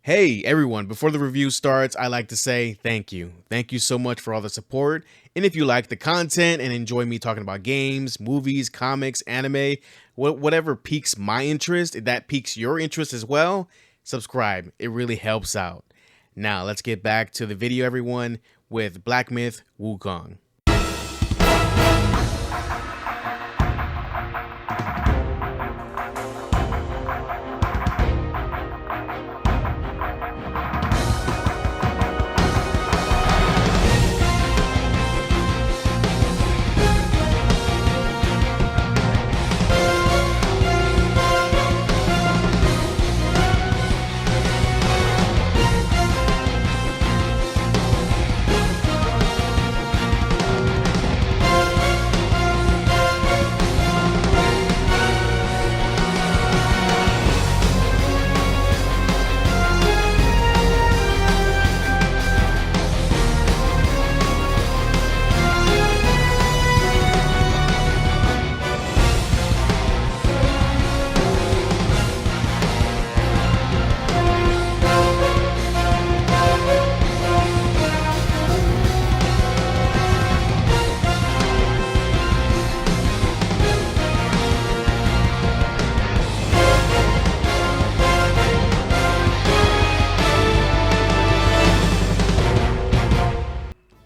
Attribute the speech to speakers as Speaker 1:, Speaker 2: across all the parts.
Speaker 1: Hey everyone, before the review starts, I like to say thank you. Thank you so much for all the support. And if you like the content and enjoy me talking about games, movies, comics, anime, whatever piques my interest, if that piques your interest as well, subscribe. It really helps out. Now let's get back to the video, everyone, with Black Myth Wukong.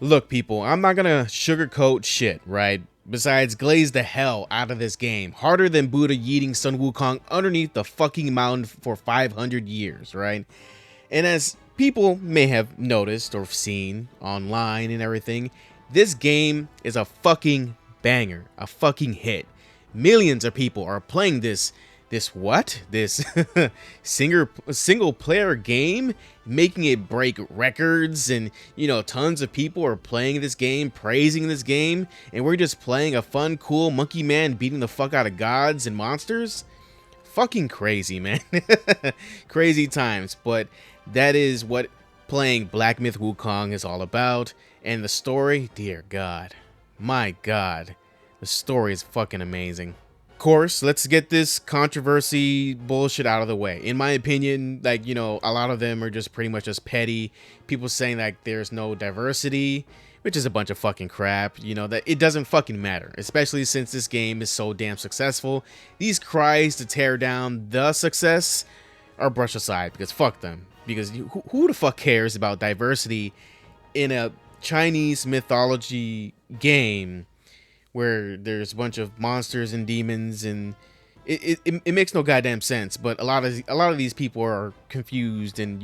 Speaker 1: Look, people, I'm not gonna sugarcoat shit, right? Besides, glaze the hell out of this game. Harder than Buddha yeeting Sun Wukong underneath the fucking mountain for 500 years, right? And as people may have noticed or seen online and everything, this game is a fucking banger, a fucking hit. Millions of people are playing this single player game, making it break records, and tons of people are playing this game, praising this game, and we're just playing a fun, cool monkey man beating the fuck out of gods and monsters. Fucking crazy, man. Crazy times, but that is what playing Black Myth Wukong is all about. And the story, dear God, my God, the story is fucking amazing. Of course, let's get this controversy bullshit out of the way. In my opinion, a lot of them are just pretty much just petty. People saying like there's no diversity, which is a bunch of fucking crap, that it doesn't fucking matter, especially since this game is so damn successful. These cries to tear down the success are brushed aside because fuck them. Because who the fuck cares about diversity in a Chinese mythology game where there's a bunch of monsters and demons, and it makes no goddamn sense. But a lot of these people are confused and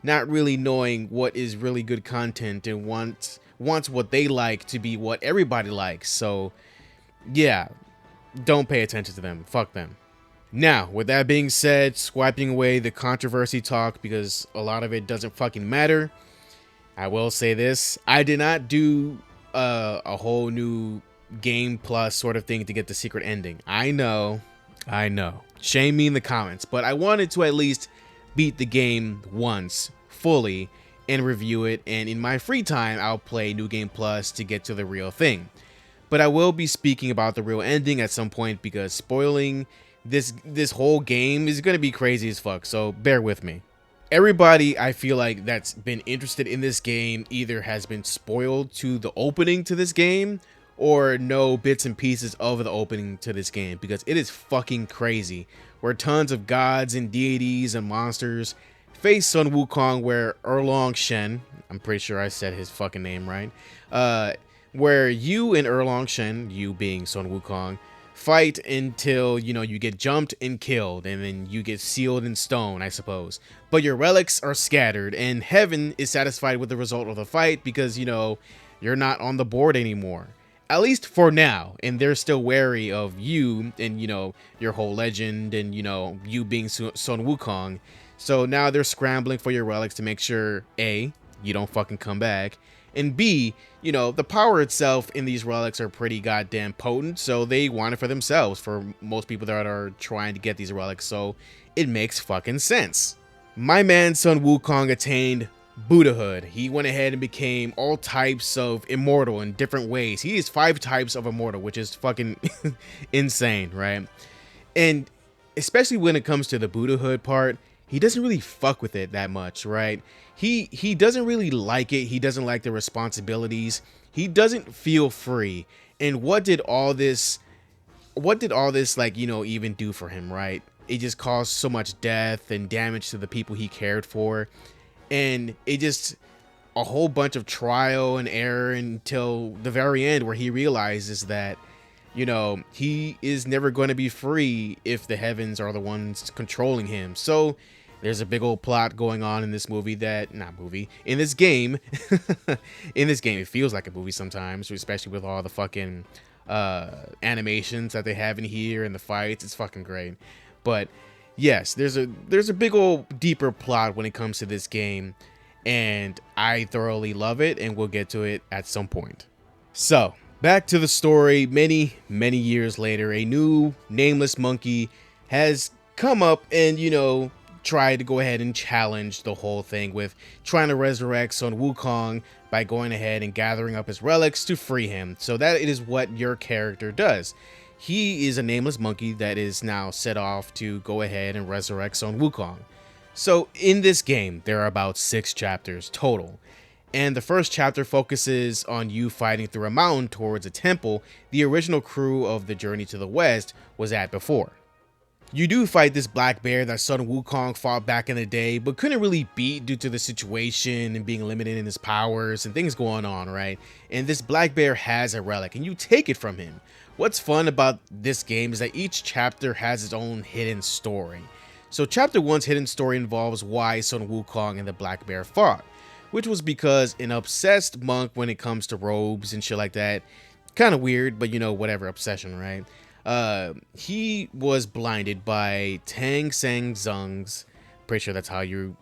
Speaker 1: not really knowing what is really good content, and wants what they like to be what everybody likes. So yeah, don't pay attention to them. Fuck them. Now, with that being said, swiping away the controversy talk because a lot of it doesn't fucking matter, I will say this: I did not do a whole new game plus sort of thing to get the secret ending. I know. Shame me in the comments, but I wanted to at least beat the game once fully and review it, and in my free time I'll play New Game Plus to get to the real thing. But I will be speaking about the real ending at some point because spoiling this whole game is going to be crazy as fuck, so bear with me. Everybody I feel like that's been interested in this game either has been spoiled to the opening to this game or know bits and pieces of the opening to this game, because it is fucking crazy, where tons of gods and deities and monsters face Sun Wukong, where Erlong Shen, I'm pretty sure I said his fucking name right, where you and Erlong Shen, you being Sun Wukong, fight until you get jumped and killed, and then you get sealed in stone, I suppose. But your relics are scattered, and heaven is satisfied with the result of the fight because you're not on the board anymore, at least for now, and they're still wary of you and your whole legend and you being Sun Wukong. So now they're scrambling for your relics to make sure A, you don't fucking come back, and B, the power itself in these relics are pretty goddamn potent, so they want it for themselves, for most people that are trying to get these relics, so it makes fucking sense. My man Sun Wukong attained Buddhahood. He went ahead and became all types of immortal in different ways. He is 5 types of immortal, which is fucking insane, right? And especially when it comes to the Buddhahood part, he doesn't really fuck with it that much, right? He doesn't really like it. He doesn't like the responsibilities. He doesn't feel free. And what did all this like, even do for him, right? It just caused so much death and damage to the people he cared for. And it just a whole bunch of trial and error until the very end where he realizes that he is never going to be free if the heavens are the ones controlling him. So there's a big old plot going on in this movie in this game. In this game, it feels like a movie sometimes, especially with all the fucking animations that they have in here and the fights. It's fucking great. But yes, there's a big old deeper plot when it comes to this game, and I thoroughly love it, and we'll get to it at some point. So back to the story. Many years later, a new nameless monkey has come up and tried to go ahead and challenge the whole thing with trying to resurrect Sun Wukong by going ahead and gathering up his relics to free him. So that is what your character does. He is a nameless monkey that is now set off to go ahead and resurrect Sun Wukong. So in this game, there are about 6 chapters total. And the first chapter focuses on you fighting through a mountain towards a temple the original crew of the Journey to the West was at before. You do fight this black bear that Sun Wukong fought back in the day, but couldn't really beat due to the situation and being limited in his powers and things going on, right? And this black bear has a relic, and you take it from him. What's fun about this game is that each chapter has its own hidden story. So chapter 1's hidden story involves why Sun Wukong and the black bear fought, which was because an obsessed monk when it comes to robes and shit like that. Kind of weird, but whatever, obsession, right? He was blinded by Tang Sang Zung's, pretty sure that's how you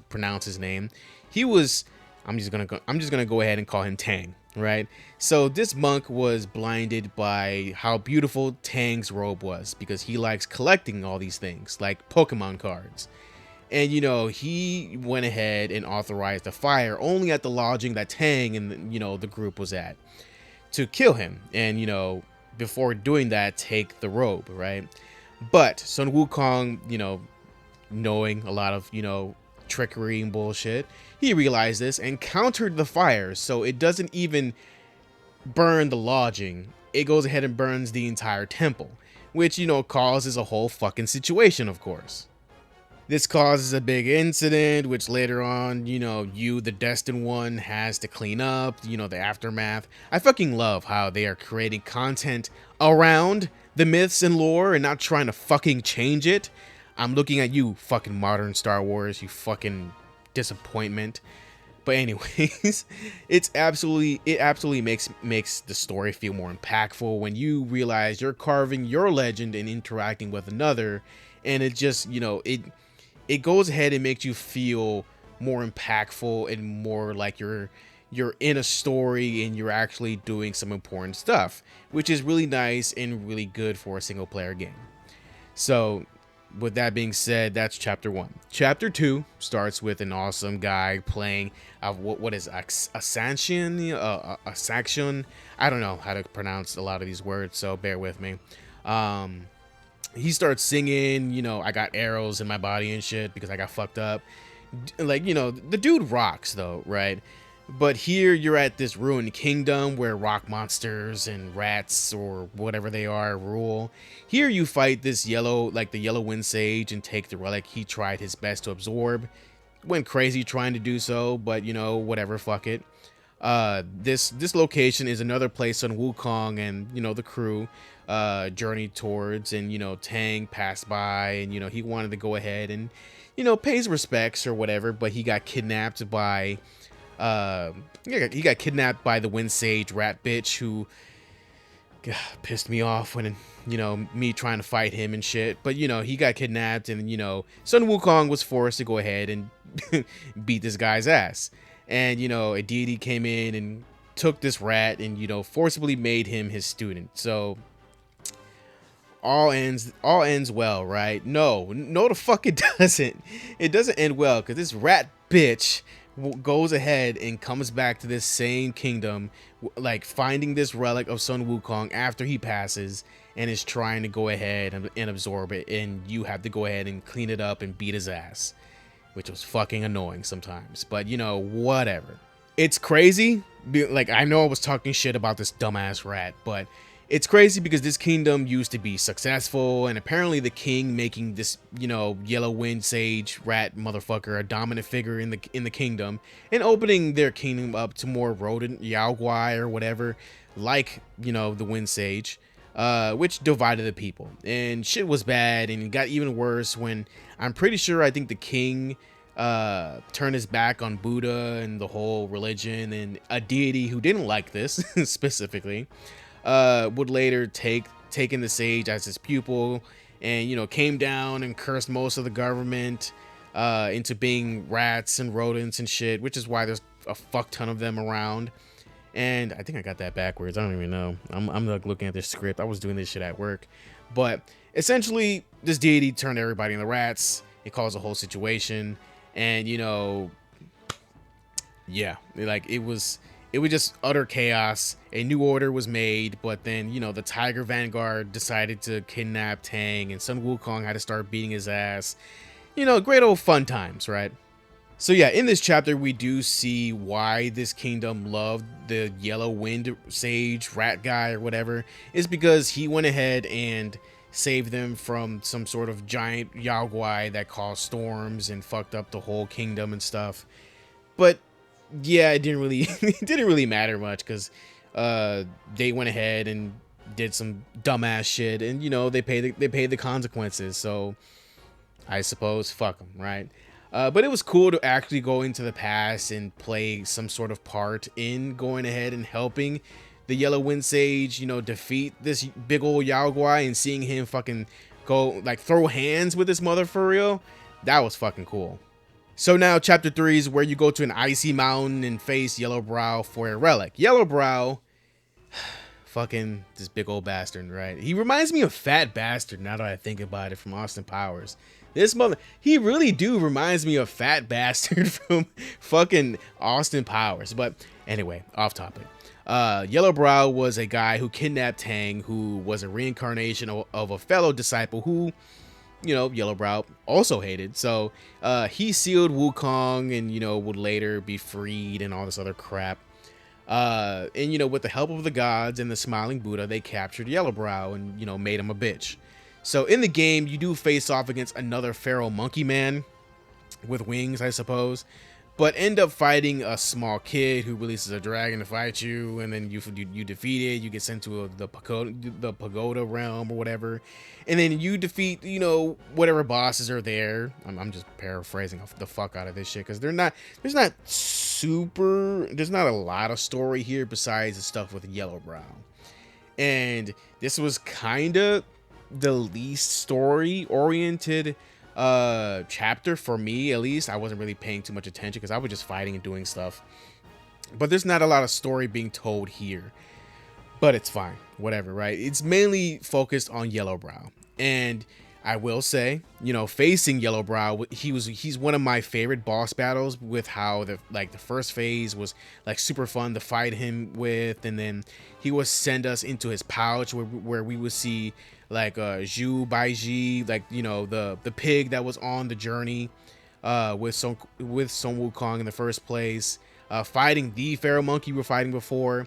Speaker 1: pronounce his name. I'm just gonna go ahead and call him Tang, right? So this monk was blinded by how beautiful Tang's robe was because he likes collecting all these things like Pokemon cards. And he went ahead and authorized a fire only at the lodging that Tang and the group was at to kill him. And before doing that, take the robe, right? But Sun Wukong, knowing a lot of trickery and bullshit, he realized this and countered the fire, so it doesn't even burn the lodging. It goes ahead and burns the entire temple, which causes a whole fucking situation, of course. This causes a big incident, which later on, you, the Destined One, has to clean up, the aftermath. I fucking love how they are creating content around the myths and lore and not trying to fucking change it. I'm looking at you, fucking modern Star Wars, you fucking disappointment. But anyways, it absolutely makes the story feel more impactful when you realize you're carving your legend and interacting with another, and it just, it goes ahead and makes you feel more impactful and more like you're in a story and you're actually doing some important stuff, which is really nice and really good for a single player game. So with that being said, that's chapter 1. Chapter 2 starts with an awesome guy playing what is Asancion? Asaxion? I don't know how to pronounce a lot of these words, so bear with me. He starts singing, I got arrows in my body and shit because I got fucked up. Like, the dude rocks though, right? But here you're at this ruined kingdom where rock monsters and rats or whatever they are rule. Here you fight this the yellow wind sage and take the relic he tried his best to absorb. Went crazy trying to do so, but whatever, fuck it. This location is another place on Wukong and the crew journeyed towards, and Tang passed by, and he wanted to go ahead and pay his respects or whatever, but he got kidnapped by the Wind Sage rat bitch who pissed me off when me trying to fight him and shit. But he got kidnapped, and Sun Wukong was forced to go ahead and beat this guy's ass. And a deity came in and took this rat and forcibly made him his student. So all ends well, right? No, the fuck it doesn't. It doesn't end well because this rat bitch goes ahead and comes back to this same kingdom, like finding this relic of Sun Wukong after he passes, and is trying to go ahead and absorb it, and you have to go ahead and clean it up and beat his ass, which was fucking annoying sometimes, but you know, whatever. It's crazy. Like, I know I was talking shit about this dumbass rat, but it's crazy because this kingdom used to be successful, and apparently the king making this, you know, yellow wind sage rat motherfucker a dominant figure in the kingdom, and opening their kingdom up to more rodent Yao Guai or whatever, like, you know, the wind sage, which divided the people, and shit was bad, and it got even worse when I'm pretty sure, I think the king turned his back on Buddha and the whole religion, and a deity who didn't like this specifically would later take in the sage as his pupil, and, you know, came down and cursed most of the government into being rats and rodents and shit, which is why there's a fuck ton of them around. And I think I got that backwards. I don't even know. I'm like looking at this script. I was doing this shit at work. But essentially, this deity turned everybody into rats. It caused a whole situation. And, you know, yeah, like it was just utter chaos. A new order was made, but then, you know, the Tiger Vanguard decided to kidnap Tang, and Sun Wukong had to start beating his ass. You know, great old fun times, right? So yeah, in this chapter, we do see why this kingdom loved the yellow wind sage rat guy or whatever. Is because he went ahead and saved them from some sort of giant Yao Guai that caused storms and fucked up the whole kingdom and stuff. But yeah, it didn't really matter much, because they went ahead and did some dumbass shit, and, you know, they paid the consequences. So I suppose fuck them, right? But it was cool to actually go into the past and play some sort of part in going ahead and helping the Yellow Wind Sage, you know, defeat this big old Yao Guai, and seeing him fucking go, like, throw hands with this mother for real. That was fucking cool. So now chapter 3 is where you go to an icy mountain and face Yellowbrow for a relic. Yellowbrow, fucking this big old bastard, right? He reminds me of Fat Bastard now that I think about it, from Austin Powers. This mother, he really do reminds me of Fat Bastard from fucking Austin Powers. But anyway, off topic. Yellowbrow was a guy who kidnapped Tang, who was a reincarnation of a fellow disciple who, you know, Yellowbrow also hated. So he sealed Wukong, and, you know, would later be freed and all this other crap. And, you know, with the help of the gods and the smiling Buddha, they captured Yellowbrow and, you know, made him a bitch. So in the game, you do face off against another feral monkey man with wings, I suppose, but end up fighting a small kid who releases a dragon to fight you, and then you defeat it. You get sent to the pagoda realm or whatever, and then you defeat, you know, whatever bosses are there. I'm just paraphrasing the fuck out of this shit, because there's not a lot of story here besides the stuff with Yellowbrow, and this was kind of the least story oriented chapter for me, at least. I wasn't really paying too much attention because I was just fighting and doing stuff, but there's not a lot of story being told here, but it's fine, whatever, right? It's mainly focused on Yellowbrow, and I will say, you know, facing Yellowbrow, he's one of my favorite boss battles, with how the first phase was like super fun to fight him with, and then he would send us into his pouch where we would see like Zhu Baiji, like, you know, the pig that was on the journey with Sun Wukong in the first place, fighting the feral monkey we were fighting before,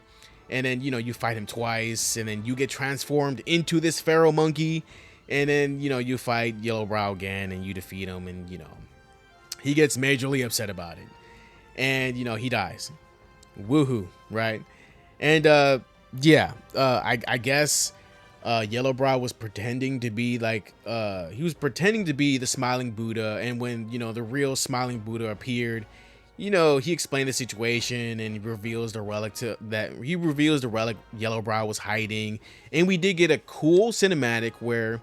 Speaker 1: and then, you know, you fight him twice, and then you get transformed into this feral monkey, and then, you know, you fight Yellowbrow again, and you defeat him, and, you know, he gets majorly upset about it, and, you know, he dies. Woohoo, right? And yeah, I guess Yellowbrow was pretending to be like, he was pretending to be the smiling Buddha, and when, you know, the real smiling Buddha appeared, you know, he explained the situation, and he reveals the relic Yellowbrow was hiding, and we did get a cool cinematic where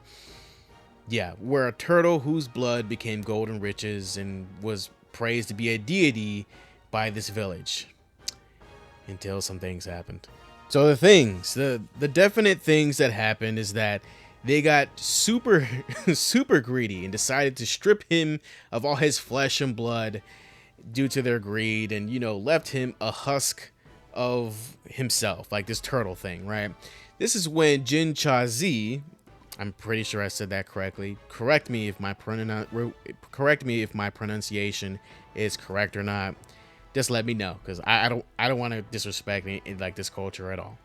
Speaker 1: a turtle whose blood became golden riches and was praised to be a deity by this village, until some things happened. So the definite things that happened is that they got super greedy and decided to strip him of all his flesh and blood, due to their greed, and left him a husk of himself, like this turtle thing, right? This is when Jin Chazi, I'm pretty sure I said that correctly. Correct me if my pronunciation is correct or not. Just let me know, because I don't want to disrespect like this culture at all.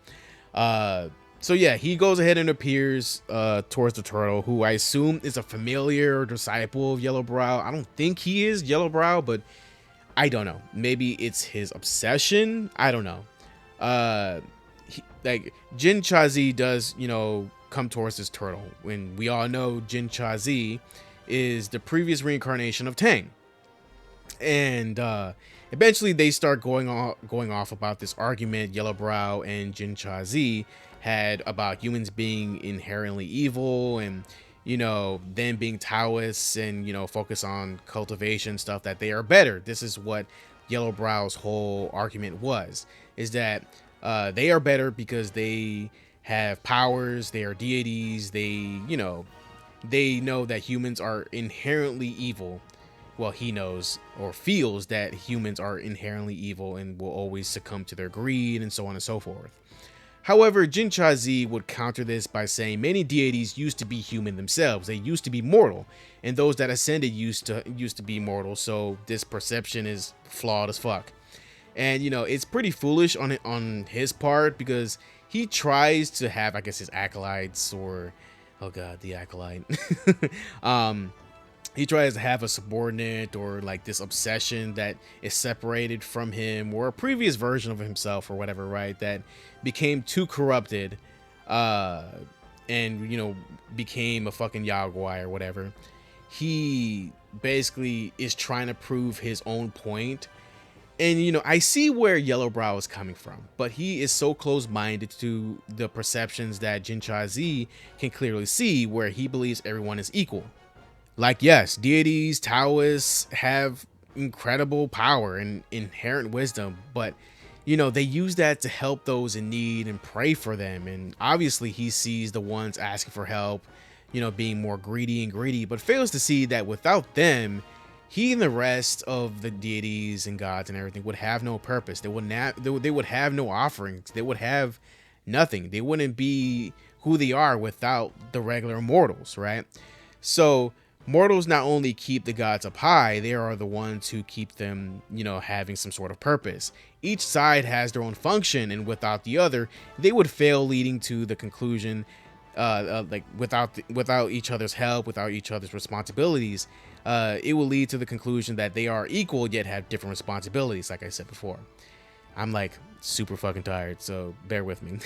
Speaker 1: So yeah, he goes ahead and appears towards the turtle, who I assume is a familiar or disciple of Yellowbrow. I don't think he is Yellowbrow, but I don't know. Maybe it's his obsession. I don't know. Like Jin Chazi does, come towards this turtle, when we all know Jin Chazi is the previous reincarnation of Tang. And eventually they start going off about this argument Yellowbrow and Jin Chazi had about humans being inherently evil, and them being Taoists, and focus on cultivation stuff, that they are better. This is what Yellowbrow's whole argument was, is that they are better because they have powers, they are deities, they know that humans are inherently evil. Well, he knows or feels that humans are inherently evil and will always succumb to their greed, and so on and so forth. However, Jin Chazi would counter this by saying many deities used to be human themselves. They used to be mortal, and those that ascended used to be mortal. So this perception is flawed as fuck. And it's pretty foolish on his part, because he tries to have, I guess, his acolytes, or oh god, the acolyte. He tries to have a subordinate, or like this obsession that is separated from him, or a previous version of himself, or whatever, right? That became too corrupted, and became a fucking Yaguai or whatever. He basically is trying to prove his own point. And I see where Yellowbrow is coming from, but he is so close-minded to the perceptions that Jin Chazi can clearly see, where he believes everyone is equal. Like, yes, deities, Taoists have incredible power and inherent wisdom, but they use that to help those in need and pray for them. And obviously he sees the ones asking for help, being more greedy, but fails to see that without them, he and the rest of the deities and gods and everything would have no purpose. They would have no offerings. They would have nothing. They wouldn't be who they are without the regular mortals, right? So mortals not only keep the gods up high, they are the ones who keep them, having some sort of purpose. Each side has their own function, and without the other, they would fail, leading to the conclusion, like without each other's help, without each other's responsibilities, it will lead to the conclusion that they are equal yet have different responsibilities, like I said before. I'm like super fucking tired, so bear with me.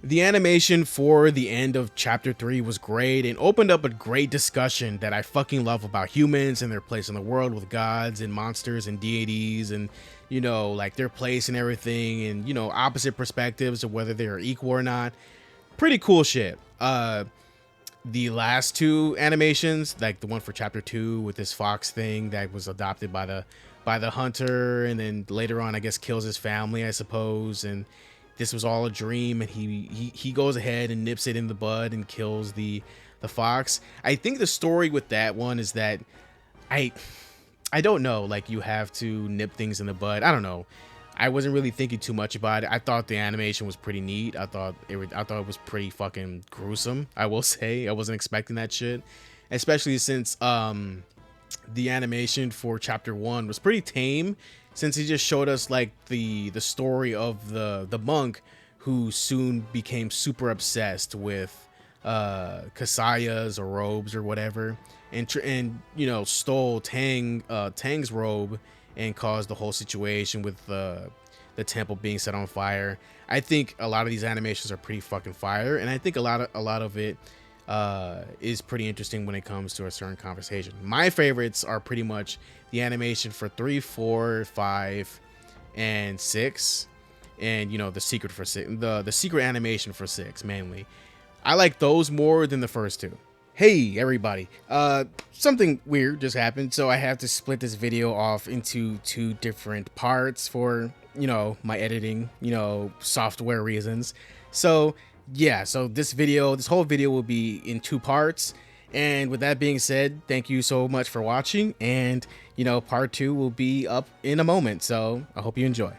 Speaker 1: The animation for the end of chapter 3 was great and opened up a great discussion that I fucking love about humans and their place in the world, with gods and monsters and deities, and like their place and everything, and opposite perspectives of whether they are equal or not. Pretty cool shit. The last two animations, like the one for chapter 2 with this fox thing that was adopted by the hunter, and then later on I guess kills his family, I suppose, and this was all a dream, and he goes ahead and nips it in the bud and kills the fox. I think the story with that one is that I don't know, like you have to nip things in the bud. I don't know. I wasn't really thinking too much about it. I thought the animation was pretty neat. I thought it was pretty fucking gruesome, I will say. I wasn't expecting that shit, especially since the animation for chapter 1 was pretty tame, since he just showed us like the story of the monk who soon became super obsessed with kasayas or robes or whatever, and stole Tang's robe and caused the whole situation with the temple being set on fire. I think a lot of these animations are pretty fucking fire, and I think a lot of it is pretty interesting when it comes to a certain conversation. My favorites are pretty much the animation for 3, 4, 5, and 6, and the secret for 6, the secret animation for 6 mainly. I like those more than the first two. Hey everybody, something weird just happened, so I have to split this video off into 2 different parts for my editing software reasons. So yeah, so this whole video will be in 2 parts. And with that being said, thank you so much for watching, and part 2 will be up in a moment, so I hope you enjoy.